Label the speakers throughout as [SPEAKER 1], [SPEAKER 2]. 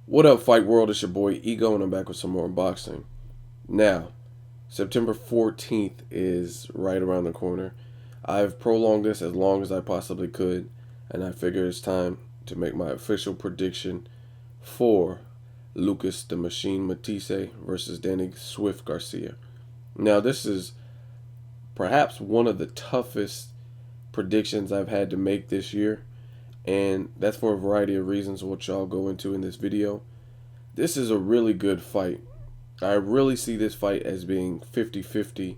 [SPEAKER 1] What up, Fight World? It's your boy Ego, and I'm back with some more unboxing. Now, September 14th is right around the corner. I've prolonged this as long as I possibly could, and I figure it's time to make my official prediction for Lucas the Machine Matthysse versus Danny Swift Garcia. Now, this is perhaps one of the toughest predictions I've had to make this year, and that's for a variety of reasons, which I'll go into in this video. This is a really good fight. I really see this fight as being 50-50.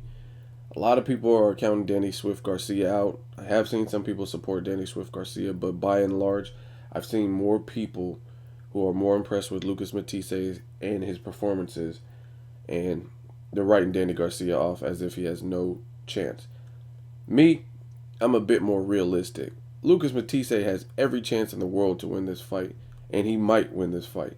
[SPEAKER 1] A lot of people are counting Danny Swift Garcia out. I have seen some people support Danny Swift Garcia, but by and large, I've seen more people who are more impressed with Lucas Matthysse and his performances, and they're writing Danny Garcia off as if he has no chance. Me, I'm a bit more realistic. Lucas Matthysse has every chance in the world to win this fight, and he might win this fight.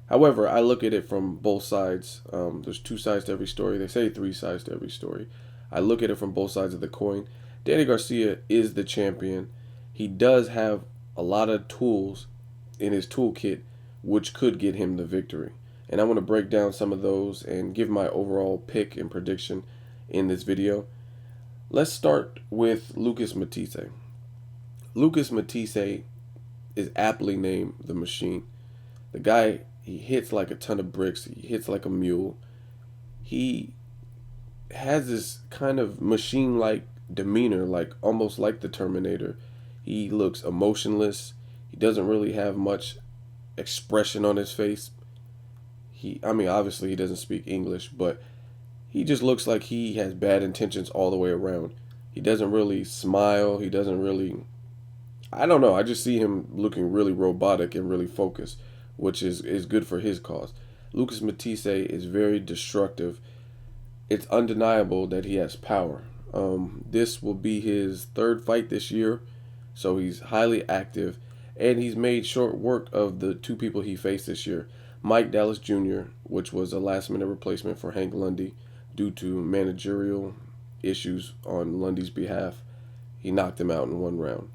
[SPEAKER 1] However, I look at it from both sides. There's two sides to every story. They say three sides to every story. I look at it from both sides of the coin. Danny Garcia is the champion. He does have a lot of tools in his toolkit which could get him the victory. And I want to break down some of those and give my overall pick and prediction in this video. Let's start with Lucas Matthysse. Lucas Matthysse is aptly named the Machine. The guy, he hits like a ton of bricks. He hits like a mule. He has this kind of machine-like demeanor, like almost like the Terminator. He looks emotionless. He doesn't really have much expression on his face. Obviously he doesn't speak English, but he just looks like he has bad intentions all the way around. He doesn't really smile. He doesn't really, I don't know. I just see him looking really robotic and really focused, which is good for his cause. Lucas Matthysse is very destructive. It's undeniable that he has power. This will be his third fight this year, so he's highly active, and he's made short work of the two people he faced this year. Mike Dallas Jr., which was a last-minute replacement for Hank Lundy due to managerial issues on Lundy's behalf. He knocked him out in one round.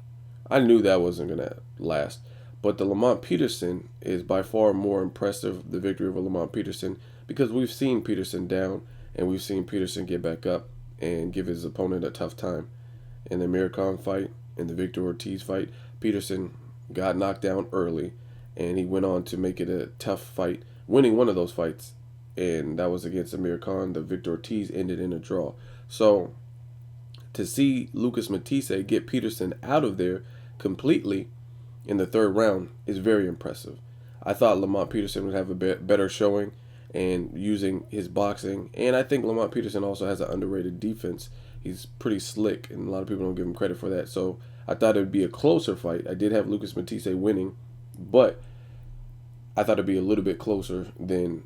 [SPEAKER 1] I knew that wasn't going to last. But the Lamont Peterson is by far more impressive, the victory over Lamont Peterson, because we've seen Peterson down and we've seen Peterson get back up and give his opponent a tough time. In the Amir Khan fight, in the Victor Ortiz fight, Peterson got knocked down early and he went on to make it a tough fight, winning one of those fights, and that was against Amir Khan. The Victor Ortiz ended in a draw. So to see Lucas Matthysse get Peterson out of there completely in the third round is very impressive. I thought Lamont Peterson would have a better showing and using his boxing, and I think Lamont Peterson also has an underrated defense. He's pretty slick, and a lot of people don't give him credit for that. So I thought it would be a closer fight. I did have Lucas Matthysse winning, but I thought it'd be a little bit closer than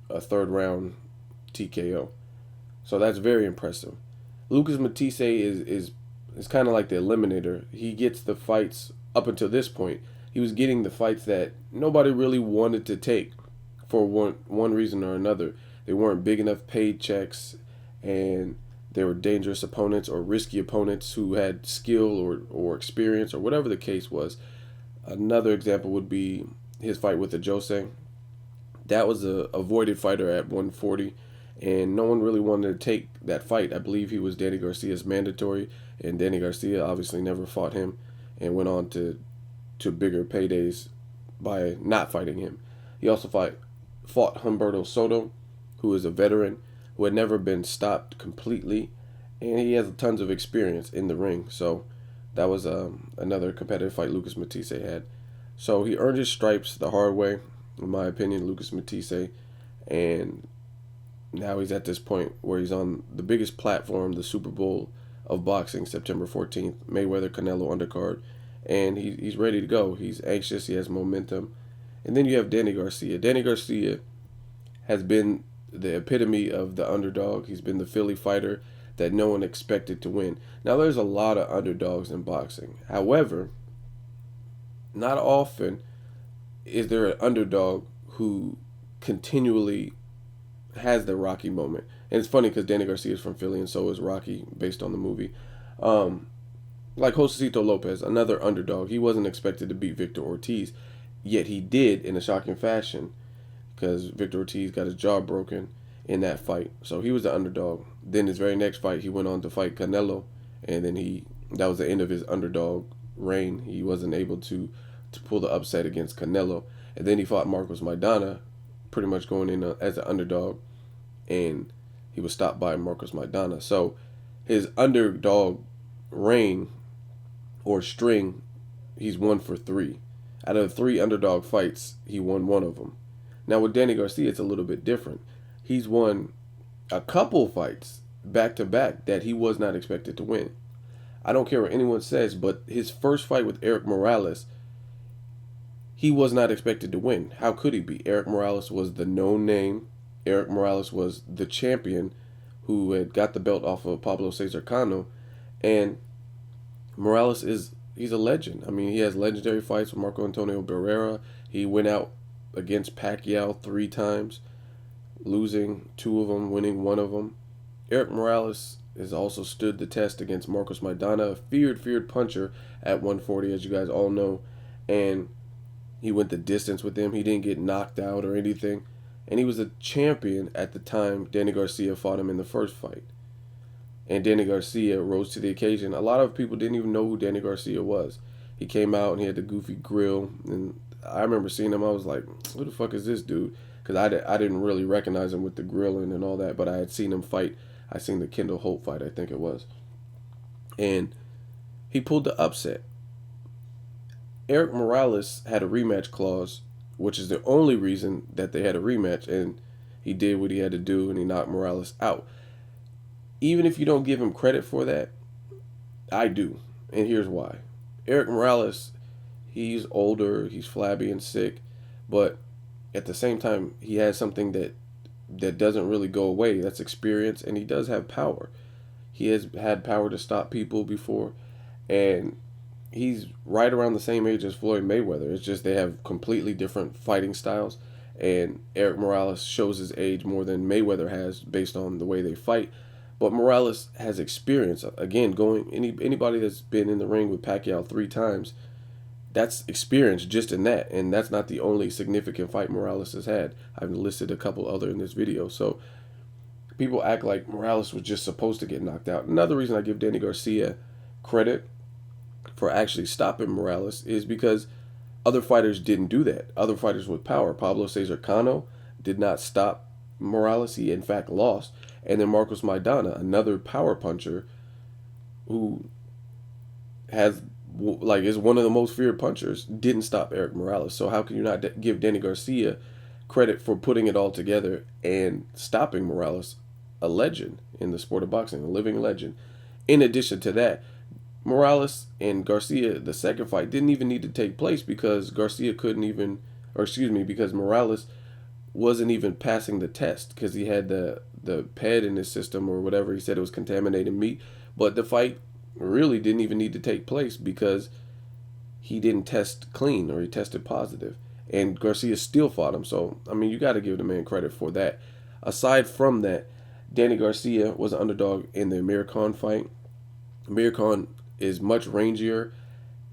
[SPEAKER 1] a third round TKO. So that's very impressive. Lucas Matthysse is kind of like the Eliminator. He gets the fights up until this point. He was getting the fights that nobody really wanted to take for one reason or another. They weren't big enough paid checks, and they were dangerous opponents or risky opponents who had skill or experience or whatever the case was. Another example would be his fight with the Jose. That was a avoided fighter at 140, and no one really wanted to take that fight. I believe he was Danny Garcia's mandatory, and Danny Garcia obviously never fought him and went on to bigger paydays by not fighting him. He also fought Humberto Soto, who is a veteran who had never been stopped completely, and he has tons of experience in the ring. So that was another competitive fight Lucas Matthysse had. So he earned his stripes the hard way, in my opinion, Lucas Matthysse, and now he's at this point where he's on the biggest platform, the Super Bowl of boxing, September 14th, Mayweather-Canelo undercard, and he's ready to go. He's anxious. He has momentum. And then you have Danny Garcia. Danny Garcia has been the epitome of the underdog. He's been the Philly fighter that no one expected to win. Now, there's a lot of underdogs in boxing. However, not often is there an underdog who continually has the Rocky moment. And it's funny because Danny Garcia is from Philly, and so is Rocky, based on the movie. Like Josecito Lopez, another underdog. He wasn't expected to beat Victor Ortiz. Yet he did in a shocking fashion because Victor Ortiz got his jaw broken in that fight. So he was the underdog. Then his very next fight, he went on to fight Canelo, and then that was the end of his underdog reign. He wasn't able to pull the upset against Canelo, and then he fought Marcos Maidana, pretty much going in as an underdog, and he was stopped by Marcos Maidana. So his underdog reign or string, he's 1 for 3. Out of the 3 underdog fights, he won 1 of them. Now with Danny Garcia, it's a little bit different. He's won a couple fights back to back that he was not expected to win. I don't care what anyone says, but his first fight with Erik Morales, he was not expected to win. How could he be? Erik Morales was the known name. Erik Morales was the champion who had got the belt off of Pablo Cesar Cano, and Morales he's a legend. I mean, he has legendary fights with Marco Antonio Barrera. He went out against Pacquiao 3 times, losing 2 of them, winning 1 of them. Erik Morales has also stood the test against Marcos Maidana, a feared puncher at 140, as you guys all know, and he went the distance with him. He didn't get knocked out or anything, and he was a champion at the time Danny Garcia fought him in the first fight. And Danny Garcia rose to the occasion. A lot of people didn't even know who Danny Garcia was. He came out and he had the goofy grill, and I remember seeing him. I was like, who the fuck is this dude? Because I didn't really recognize him with the grilling and all that, but I had seen him fight. I seen the Kendall Holt fight, I think it was. And he pulled the upset. Erik Morales had a rematch clause, which is the only reason that they had a rematch, and he did what he had to do, and he knocked Morales out. Even if you don't give him credit for that, I do, and here's why. Erik Morales, he's older, he's flabby and sick, but at the same time, he has something that doesn't really go away. That's experience, and he does have power. He has had power to stop people before, and he's right around the same age as Floyd Mayweather. It's just they have completely different fighting styles, and Erik Morales shows his age more than Mayweather has based on the way they fight. But Morales has experience. Again, anybody that's been in the ring with Pacquiao 3 times, that's experience just in that. And that's not the only significant fight Morales has had. I've listed a couple other in this video. So people act like Morales was just supposed to get knocked out. Another reason I give Danny Garcia credit for actually stopping Morales is because other fighters didn't do that. Other fighters with power. Pablo Cesar Cano did not stop Morales. He, in fact, lost. And then Marcos Maidana, another power puncher who is one of the most feared punchers, didn't stop Erik Morales. So how can you not give Danny Garcia credit for putting it all together and stopping Morales, a legend in the sport of boxing, a living legend? In addition to that, Morales and Garcia, the second fight, didn't even need to take place because because Morales wasn't even passing the test because he had the PED in his system or whatever. He said it was contaminated meat, but the fight really didn't even need to take place because he didn't test clean or he tested positive, and Garcia still fought him. So I mean, you got to give the man credit for that. Aside from that, Danny Garcia was an underdog in the Amir Khan fight. Amir Khan is much rangier.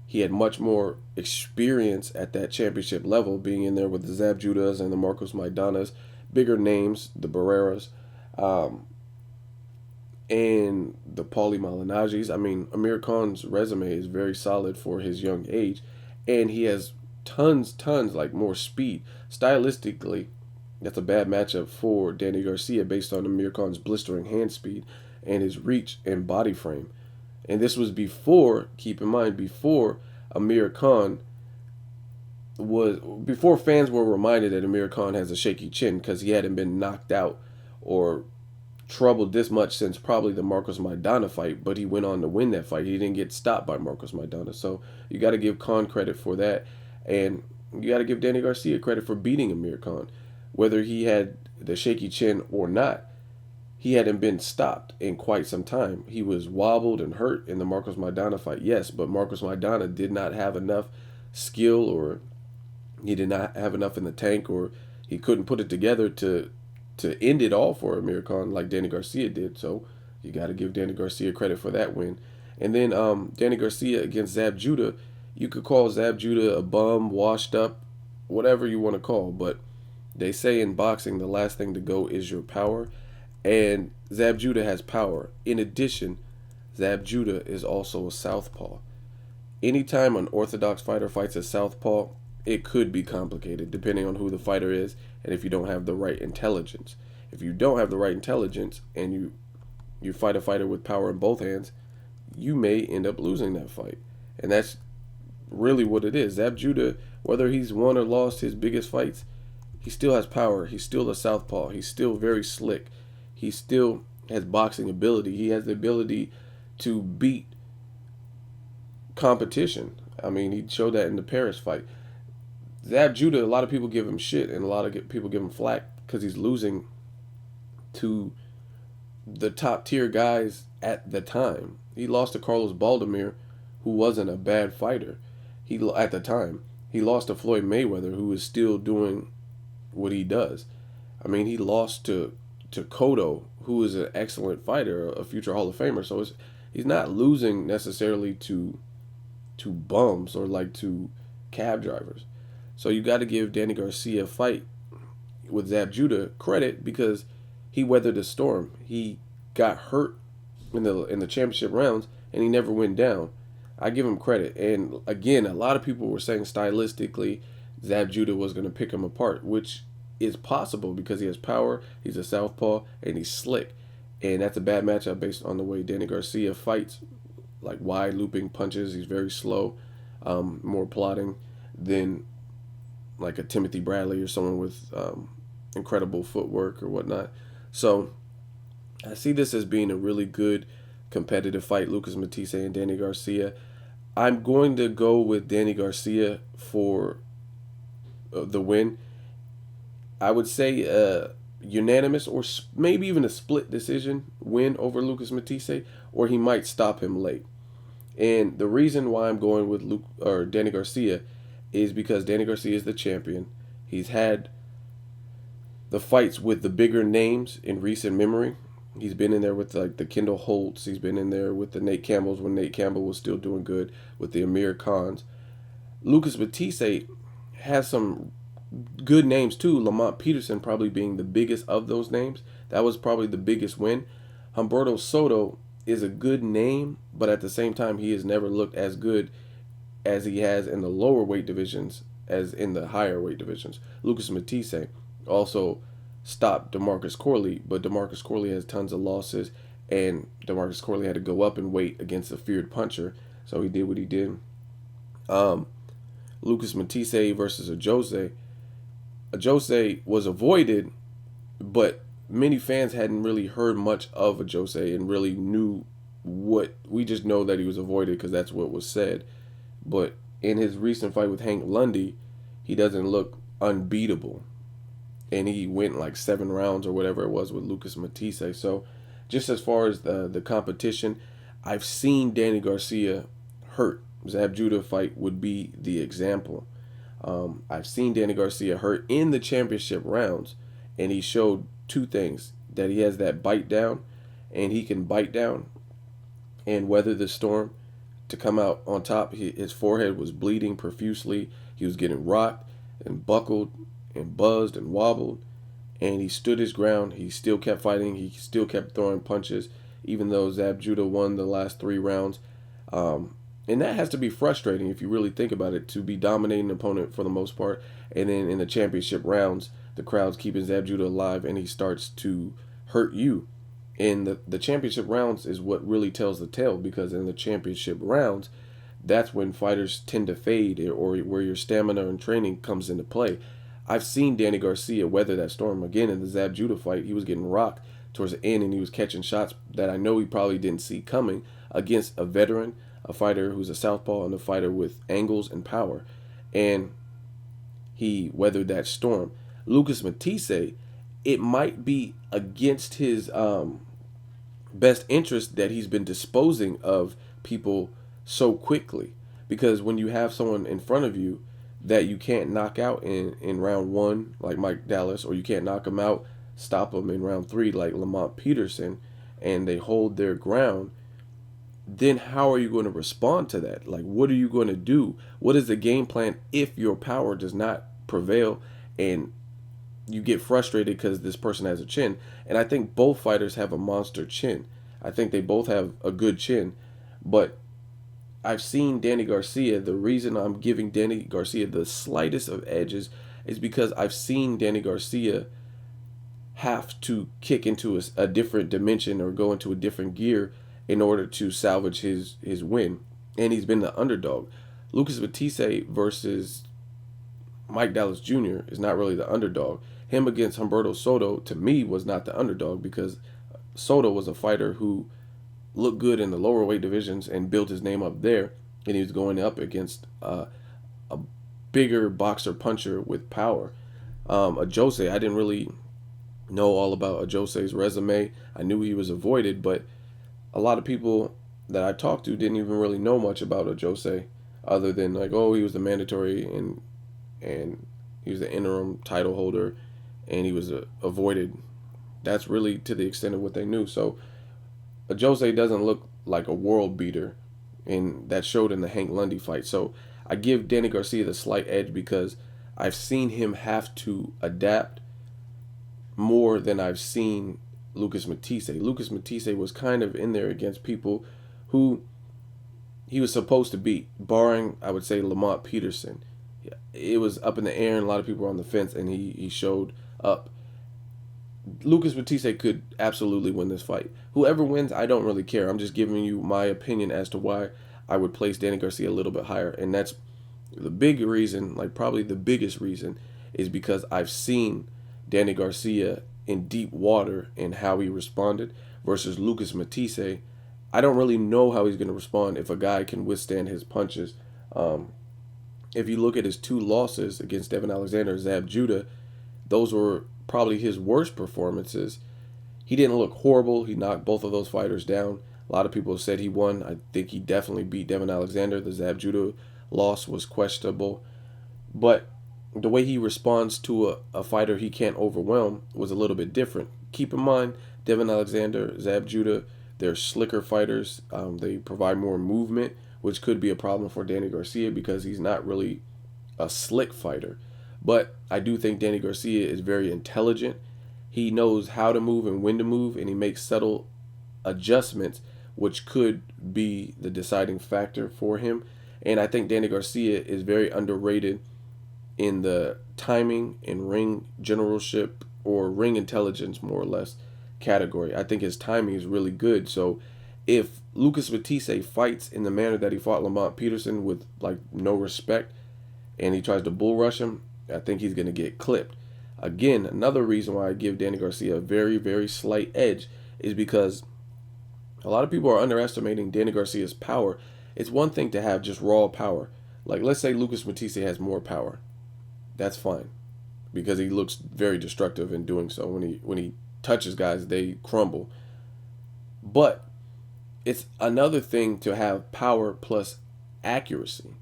[SPEAKER 1] He had much more experience at that championship level, being in there with the Zab Judas and the Marcos Maidanas, bigger names, the Barreras, and the Paulie Malignaggi's. I mean, Amir Khan's resume is very solid for his young age, and he has tons, like more speed. Stylistically, that's a bad matchup for Danny Garcia based on Amir Khan's blistering hand speed and his reach and body frame. And this was before, keep in mind, before Amir Khan before fans were reminded that Amir Khan has a shaky chin because he hadn't been knocked out or troubled this much since probably the Marcos Maidana fight, but he went on to win that fight. He didn't get stopped by Marcos Maidana. So you got to give Khan credit for that. And you got to give Danny Garcia credit for beating Amir Khan. Whether he had the shaky chin or not, he hadn't been stopped in quite some time. He was wobbled and hurt in the Marcos Maidana fight, yes, but Marcos Maidana did not have enough skill, or he did not have enough in the tank, or he couldn't put it together to end it all for Amir Khan like Danny Garcia did. So you got to give Danny Garcia credit for that win. And then Danny Garcia against Zab Judah, you could call Zab Judah a bum, washed up, whatever you want to call. But they say in boxing, the last thing to go is your power. And Zab Judah has power. In addition, Zab Judah is also a southpaw. Anytime an orthodox fighter fights a southpaw, it could be complicated depending on who the fighter is and if you don't have the right intelligence. If you don't have the right intelligence and you fight a fighter with power in both hands, you may end up losing that fight. And that's really what it is. Zab Judah, whether he's won or lost his biggest fights, he still has power. He's still a southpaw. He's still very slick. He still has boxing ability. He has the ability to beat competition. I mean, he showed that in the Paris fight. Zab Judah, a lot of people give him shit and a lot of people give him flack because he's losing to the top tier guys at the time. He lost to Carlos Baldomir, who wasn't a bad fighter. At the time, he lost to Floyd Mayweather, who is still doing what he does. I mean, he lost to Cotto, who is an excellent fighter, a future Hall of Famer. So he's not losing necessarily to bums or like to cab drivers. So you got to give Danny Garcia a fight with Zab Judah credit because he weathered the storm. He got hurt in the championship rounds and he never went down. I give him credit. And again, a lot of people were saying stylistically Zab Judah was going to pick him apart, which is possible because he has power, he's a southpaw, and he's slick. And that's a bad matchup based on the way Danny Garcia fights, like wide looping punches. He's very slow, more plodding than like a Timothy Bradley or someone with incredible footwork or whatnot. So I see this as being a really good competitive fight, Lucas Matthysse and Danny Garcia. I'm going to go with Danny Garcia for the win. I would say unanimous or maybe even a split decision win over Lucas Matthysse, or he might stop him late. And the reason why I'm going with Danny Garcia is because Danny Garcia is the champion. He's had the fights with the bigger names in recent memory. He's been in there with like the Kendall Holtz. He's been in there with the Nate Campbells when Nate Campbell was still doing good, with the Amir Khans. Lucas Matthysse has some good names too. Lamont Peterson probably being the biggest of those names. That was probably the biggest win. Humberto Soto is a good name, but at the same time, he has never looked as good as he has in the lower weight divisions as in the higher weight divisions. Lucas Matthysse also stopped DeMarcus Corley, but DeMarcus Corley has tons of losses, and DeMarcus Corley had to go up in weight against a feared puncher, so he did what he did. Lucas Matthysse versus Ajose. Ajose was avoided, but many fans hadn't really heard much of Ajose and really knew what. We just know that he was avoided because that's what was said. But in his recent fight with Hank Lundy, he doesn't look unbeatable. And he went like 7 rounds or whatever it was with Lucas Matthysse. So just as far as the competition, I've seen Danny Garcia hurt. Zab Judah fight would be the example. I've seen Danny Garcia hurt in the championship rounds, and he showed 2 things: that he has that bite down, and he can bite down and weather the storm to come out on top. His forehead was bleeding profusely. He was getting rocked and buckled and buzzed and wobbled, and he stood his ground. He still kept fighting. He still kept throwing punches, even though Zab Judah won the last 3 rounds. And that has to be frustrating if you really think about it, to be dominating an opponent for the most part, and then in the championship rounds, the crowd's keeping Zab Judah alive, and he starts to hurt you. And the championship rounds is what really tells the tale, because in the championship rounds, that's when fighters tend to fade, or where your stamina and training comes into play. I've seen Danny Garcia weather that storm. Again, in the Zab Judah fight, he was getting rocked towards the end, and he was catching shots that I know he probably didn't see coming against a veteran, a fighter who's a southpaw, and a fighter with angles and power. And he weathered that storm. Lucas Matthysse, it might be against his best interest that he's been disposing of people so quickly. Because when you have someone in front of you that you can't knock out in round 1, like Mike Dallas, or you can't knock him out, stop him in round 3, like Lamont Peterson, and they hold their ground, then how are you going to respond to that? Like, what are you going to do? What is the game plan if your power does not prevail, and you get frustrated because this person has a chin. And I think both fighters have a monster chin. I think they both have a good chin, but I've seen Danny Garcia. The reason I'm giving Danny Garcia the slightest of edges is because I've seen Danny Garcia have to kick into a different dimension or go into a different gear in order to salvage his win. And he's been the underdog. Lucas Matthysse versus Mike Dallas Jr. is not really the underdog. Him against Humberto Soto, to me, was not the underdog because Soto was a fighter who looked good in the lower weight divisions and built his name up there. And he was going up against a bigger boxer puncher with power. A Jose, I didn't really know all about a Jose's resume. I knew he was avoided, but a lot of people that I talked to didn't even really know much about a Jose, other than like, oh, he was the mandatory and he was the interim title holder, and he was avoided. That's really to the extent of what they knew. So a Jose doesn't look like a world beater, and that showed in the Hank Lundy fight. So I give Danny Garcia the slight edge because I've seen him have to adapt more than I've seen Lucas Matthysse. Lucas Matthysse was kind of in there against people who he was supposed to beat, barring, I would say, Lamont Peterson. It was up in the air, and a lot of people were on the fence, and he showed up. Lucas Matthysse could absolutely win this fight. Whoever wins, I don't really care. I'm just giving you my opinion as to why I would place Danny Garcia a little bit higher. And that's the big reason, like probably the biggest reason, is because I've seen Danny Garcia in deep water and how he responded versus Lucas Matthysse. I don't really know how he's going to respond if a guy can withstand his punches. If you look at his two losses against Devin Alexander, Zab Judah, those were probably his worst performances. He didn't look horrible. He knocked both of those fighters down. A lot of people said he won. I think he definitely beat Devin Alexander. The Zab Judah loss was questionable. But the way he responds to a fighter he can't overwhelm was a little bit different. Keep in mind, Devin Alexander, Zab Judah, they're slicker fighters. They provide more movement, which could be a problem for Danny Garcia because he's not really a slick fighter. But I do think Danny Garcia is very intelligent. He knows how to move and when to move, and he makes subtle adjustments, which could be the deciding factor for him. And I think Danny Garcia is very underrated in the timing and ring generalship or ring intelligence, more or less, category. I think his timing is really good. So if Lucas Matthysse fights in the manner that he fought Lamont Peterson with like no respect, and he tries to bull rush him, I think he's going to get clipped. Again, another reason why I give Danny Garcia a very, very slight edge is because a lot of people are underestimating Danny Garcia's power. It's one thing to have just raw power. Like, let's say Lucas Matthysse has more power. That's fine because he looks very destructive in doing so. When he touches guys, they crumble. But it's another thing to have power plus accuracy.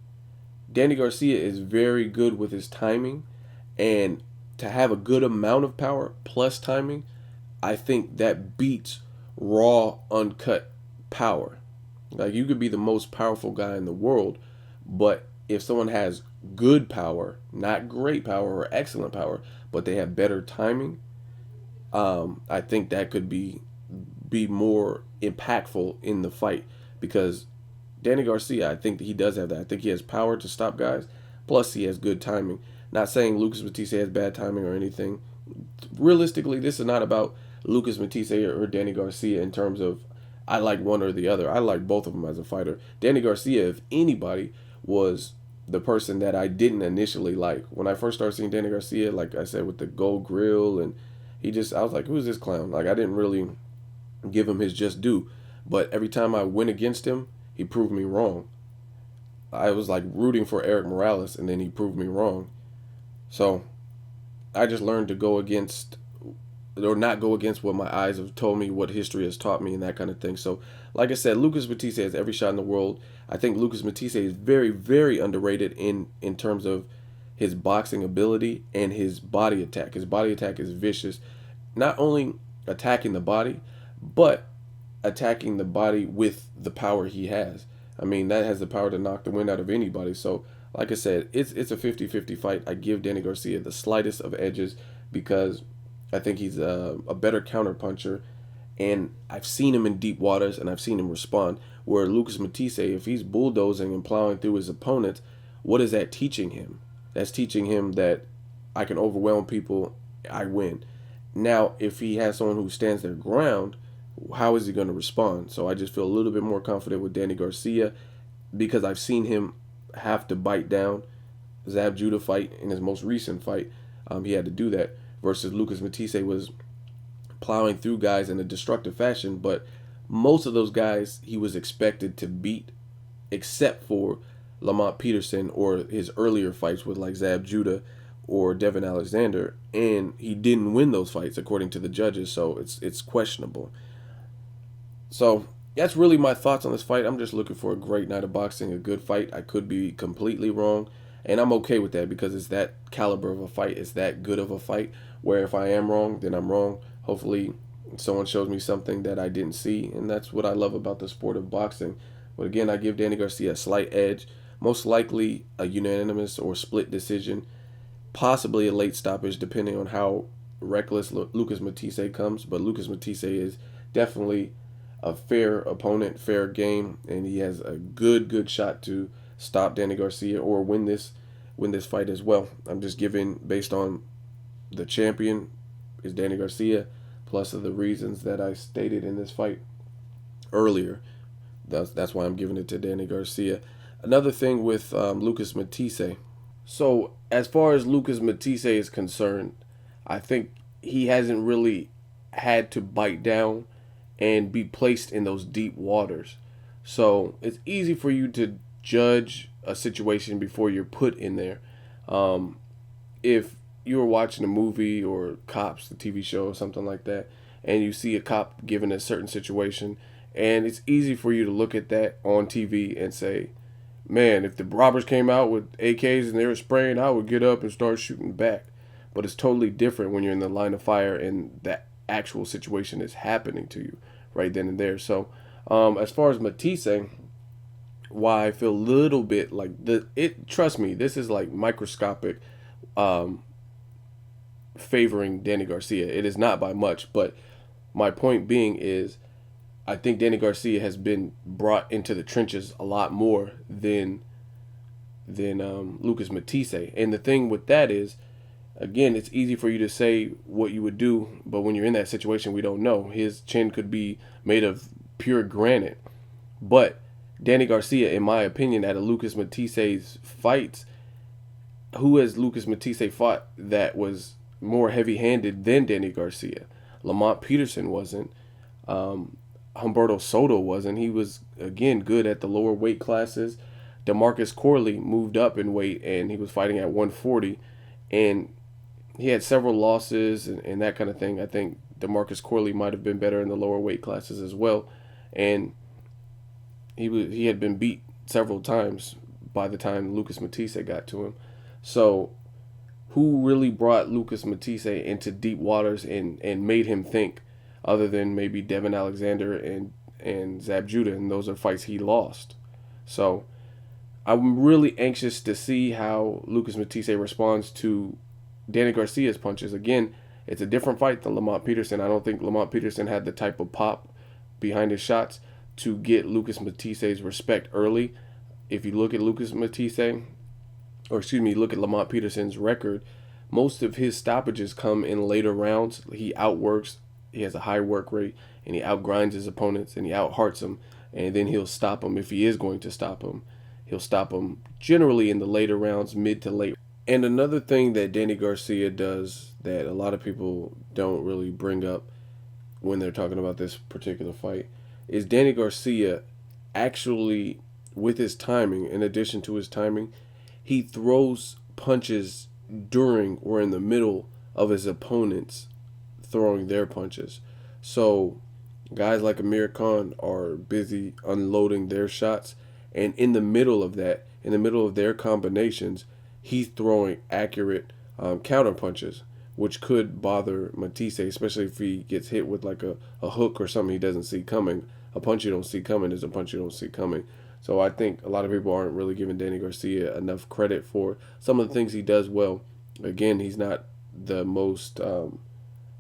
[SPEAKER 1] Danny Garcia is very good with his timing, and to have a good amount of power plus timing, I think that beats raw, uncut power. Like, you could be the most powerful guy in the world, but if someone has good power, not great power or excellent power, but they have better timing, I think that could be more impactful in the fight because Danny Garcia, I think that he does have that. I think he has power to stop guys, plus he has good timing. Not saying Lucas Matthysse has bad timing or anything. Realistically, this is not about Lucas Matthysse or Danny Garcia in terms of I like one or the other. I like both of them as a fighter. Danny Garcia, if anybody, was the person that I didn't initially like. When I first started seeing Danny Garcia, like I said, with the gold grill, and I was like, who's this clown? Like, I didn't really give him his just due. But every time I went against him, he proved me wrong. I was like rooting for Eric Morales, and then he proved me wrong. So I just learned to go against, or not go against what my eyes have told me, what history has taught me, and that kind of thing. So, like I said, Lucas Matthysse has every shot in the world. I think Lucas Matthysse is very, very underrated in terms of his boxing ability and his body attack. His body attack is vicious. Not only attacking the body, but attacking the body with the power he has. I mean, that has the power to knock the wind out of anybody. So Like I said, it's a 50-50 fight. I give Danny Garcia the slightest of edges because I think he's a better counter puncher, and I've seen him in deep waters and I've seen him respond. Where Lucas Matthysse, if he's bulldozing and plowing through his opponents, what is that teaching him? That's teaching him that I can overwhelm people, I win. Now, if he has someone who stands their ground, how is he going to respond? So I just feel a little bit more confident with Danny Garcia because I've seen him have to bite down. Zab Judah fight in his most recent fight, he had to do that versus Lucas Matthysse was plowing through guys in a destructive fashion, but most of those guys he was expected to beat, except for Lamont Peterson or his earlier fights with like Zab Judah or Devin Alexander, and he didn't win those fights according to the judges, so it's questionable. So that's really my thoughts on this fight. I'm just looking for a great night of boxing, a good fight. I could be completely wrong, and I'm okay with that because it's that caliber of a fight. It's that good of a fight where if I am wrong, then I'm wrong. Hopefully someone shows me something that I didn't see, and that's what I love about the sport of boxing. But again, I give Danny Garcia a slight edge, most likely a unanimous or split decision, possibly a late stoppage depending on how reckless Lucas Matthysse comes. But Lucas Matthysse is definitely a fair opponent, fair game, and he has a good shot to stop Danny Garcia or win this fight as well. I'm just giving based on the champion is Danny Garcia, plus of the reasons that I stated in this fight earlier. That's why I'm giving it to Danny Garcia. Another thing with Lucas Matthysse. So as far as Lucas Matthysse is concerned, I think he hasn't really had to bite down and be placed in those deep waters. So it's easy for you to judge a situation before you're put in there. If you were watching a movie or Cops, the TV show or something like that, and you see a cop given a certain situation, and it's easy for you to look at that on TV and say, man, if the robbers came out with AKs and they were spraying, I would get up and start shooting back. But it's totally different when you're in the line of fire and that actual situation is happening to you right then and there. So as far as Matthysse, why I feel a little bit like trust me, this is like microscopic favoring Danny Garcia. It is not by much, but my point being is I think Danny Garcia has been brought into the trenches a lot more than Lucas Matthysse. And the thing with that is, again, it's easy for you to say what you would do, but when you're in that situation, we don't know. His chin could be made of pure granite. But Danny Garcia, in my opinion, out of Lucas Mathisse's fights, who has Lucas Matthysse fought that was more heavy-handed than Danny Garcia? Lamont Peterson wasn't. Humberto Soto wasn't. He was, again, good at the lower weight classes. DeMarcus Corley moved up in weight, and he was fighting at 140, and he had several losses and that kind of thing. I think DeMarcus Corley might have been better in the lower weight classes as well, and he had been beat several times by the time Lucas Matthysse got to him. So who really brought Lucas Matthysse into deep waters and made him think, other than maybe Devin Alexander and Zab Judah, and those are fights he lost. So I'm really anxious to see how Lucas Matthysse responds to Danny Garcia's punches. Again, it's a different fight than Lamont Peterson. I don't think Lamont Peterson had the type of pop behind his shots to get Lucas Mathisse's respect early. If you look at Lucas Matthysse, look at Lamont Peterson's record, most of his stoppages come in later rounds. He outworks, he has a high work rate, and he outgrinds his opponents, and he outhearts them, and then he'll stop them if he is going to stop them. He'll stop them generally in the later rounds, mid to late. And another thing that Danny Garcia does that a lot of people don't really bring up when they're talking about this particular fight is Danny Garcia actually, with his timing, in addition to his timing, he throws punches during or in the middle of his opponents throwing their punches. So guys like Amir Khan are busy unloading their shots, and in the middle of that, in the middle of their combinations, he's throwing accurate counter punches, which could bother Matthysse, especially if he gets hit with like a hook or something he doesn't see coming. A punch you don't see coming is a punch you don't see coming. So I think a lot of people aren't really giving Danny Garcia enough credit for some of the things he does well. Again, he's not the most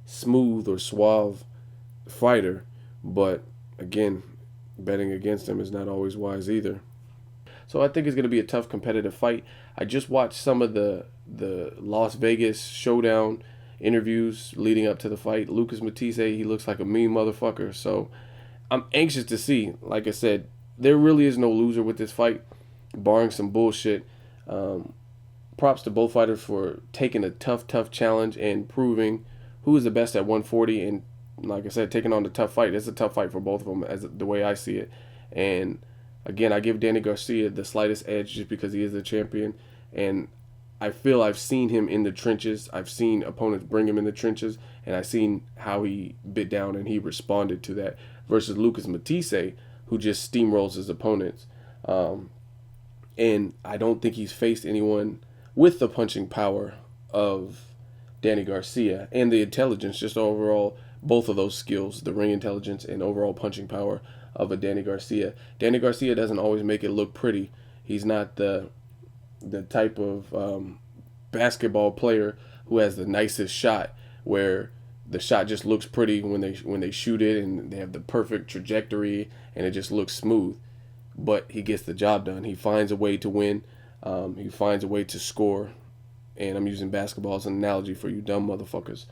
[SPEAKER 1] smooth or suave fighter, but again, betting against him is not always wise either. So I think it's going to be a tough competitive fight. I just watched some of the Las Vegas showdown interviews leading up to the fight. Lucas Matthysse, he looks like a mean motherfucker. So I'm anxious to see. Like I said, there really is no loser with this fight, barring some bullshit. Props to both fighters for taking a tough challenge and proving who is the best at 140. And like I said, taking on the tough fight. It's a tough fight for both of them, as the way I see it. And again, I give Danny Garcia the slightest edge just because he is the champion. And I feel I've seen him in the trenches. I've seen opponents bring him in the trenches, and I've seen how he bit down and he responded to that. Versus Lucas Matthysse, who just steamrolls his opponents. And I don't think he's faced anyone with the punching power of Danny Garcia and the intelligence, just overall, both of those skills, the ring intelligence and overall punching power of a Danny Garcia. Danny Garcia doesn't always make it look pretty. He's not the type of basketball player who has the nicest shot, where the shot just looks pretty when they shoot it and they have the perfect trajectory and it just looks smooth. But he gets the job done. He finds a way to win. He finds a way to score. And I'm using basketball as an analogy for you dumb motherfuckers.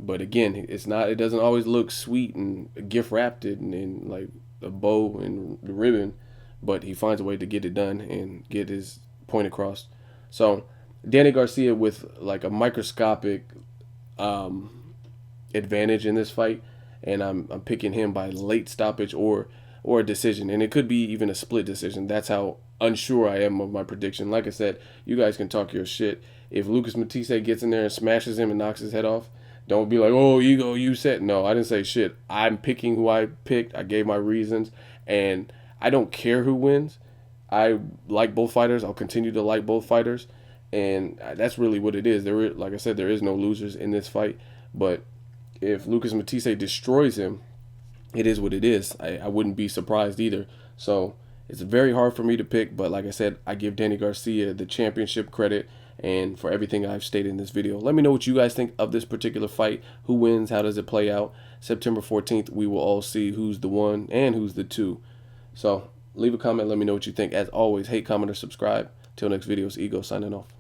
[SPEAKER 1] But again, it doesn't always look sweet and gift wrapped and like a bow and the ribbon, but he finds a way to get it done and get his point across. So Danny Garcia with like a microscopic advantage in this fight, and I'm picking him by late stoppage or a decision, and it could be even a split decision. That's how unsure I am of my prediction. Like I said, you guys can talk your shit. If Lucas Matthysse gets in there and smashes him and knocks his head off, don't be like, oh, ego, you said. No, I didn't say shit. I'm picking who I picked. I gave my reasons, and I don't care who wins. I like both fighters. I'll continue to like both fighters, and that's really what it is. Like I said, there is no losers in this fight, but if Lucas Matthysse destroys him, it is what it is. I wouldn't be surprised either. So it's very hard for me to pick, but like I said, I give Danny Garcia the championship credit and for everything I've stated in this video. Let me know what you guys think of this particular fight. Who wins? How does it play out? September 14th, we will all see who's the one and who's the two. So leave a comment. Let me know what you think. As always, hate, comment, or subscribe. Till next video, it's Ego signing off.